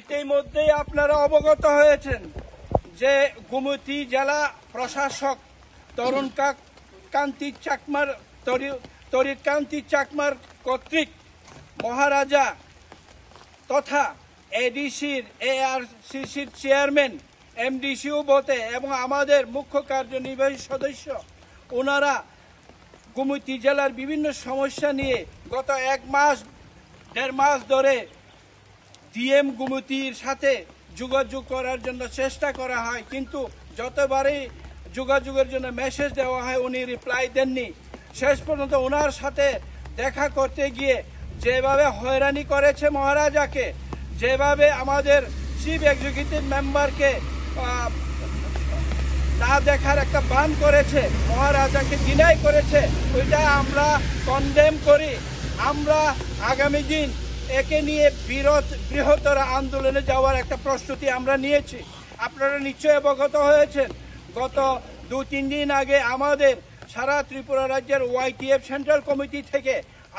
ইতিমধ্যেই আপনারা অবগত হয়েছেন যে গোমতী জেলা প্রশাসক তরিকান্তি চাকমার কর্তৃক মহারাজা তথা এডিসির এআরসিসির চেয়ারম্যান এমডিসিও বটে এবং আমাদের মুখ্য কার্যনির্বাহী সদস্য ওনারা গোমতী জেলার বিভিন্ন সমস্যা নিয়ে গত 1-1.5 মাস ধরে ডিএম গোমতীর সাথে যোগাযোগ করার জন্য চেষ্টা করা হয়, কিন্তু যতবারই যোগাযোগের জন্য মেসেজ দেওয়া হয় উনি রিপ্লাই দেননি। শেষ পর্যন্ত ওনার সাথে দেখা করতে গিয়ে যেভাবে হয়রানি করেছে মহারাজাকে, যেভাবে আমাদের চিফ এক্সিকিউটিভ মেম্বারকে না দেখার একটা বান করেছে, মহারাজাকে ডিনাই করেছে, ওইটা আমরা কনডেম করি। আমরা আগামী দিন একে নিয়ে বৃহত্তর আন্দোলনে যাওয়ার একটা প্রস্তুতি আমরা নিয়েছি। আপনারা নিশ্চয়ই অবগত হয়েছেন গত 2-3 দিন আগে আমাদের সারা ত্রিপুরা রাজ্যের ওয়াইটিএফ সেন্ট্রাল কমিটি থেকে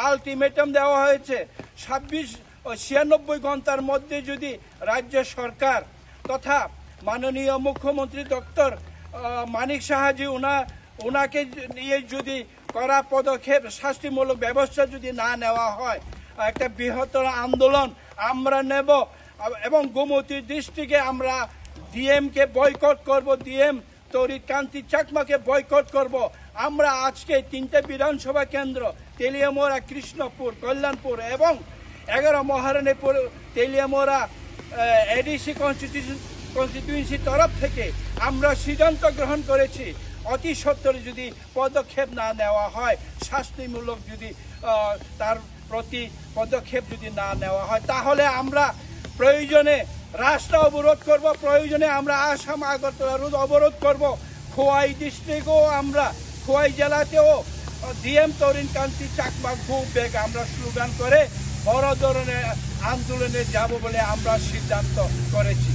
আলটিমেটাম দেওয়া হয়েছে 96 ঘন্টার মধ্যে যদি রাজ্য সরকার তথা মাননীয় মুখ্যমন্ত্রী ডক্টর মানিক সাহাজি ওনাকে নিয়ে যদি কড়া পদক্ষেপ শাস্তিমূলক ব্যবস্থা যদি না নেওয়া হয়, একটা বৃহত্তর আন্দোলন আমরা নেব এবং গোমতী ডিস্ট্রিক্টে আমরা ডিএমকে বয়কট করব, ডিএম তরিকান্তি চাকমাকে বয়কট করব। আমরা আজকে 3টে বিধানসভা কেন্দ্র তেলিয়ামোড়া, কৃষ্ণপুর, কল্যাণপুর এবং 11 মহারানীপুর তেলিয়ামোড়া এডিসি কনস্টিটিউয়েন্সির তরফ থেকে আমরা সিদ্ধান্ত গ্রহণ করেছি অতি সত্বরে যদি পদক্ষেপ না নেওয়া হয়, শাস্তিমূলক যদি তার প্রতি পদক্ষেপ যদি না নেওয়া হয়, তাহলে আমরা প্রয়োজনে রাস্তা অবরোধ করব, প্রয়োজনে আমরা আসাম আগরতলা রোড অবরোধ করব। খোয়াই ডিস্ট্রিক্টও আমরা, খোয়াই জেলাতেও ডিএম তরিকান্তি চাকমা গো ব্যাক আমরা স্লোগান করে বড় ধরনের আন্দোলনে যাব বলে আমরা সিদ্ধান্ত করেছি।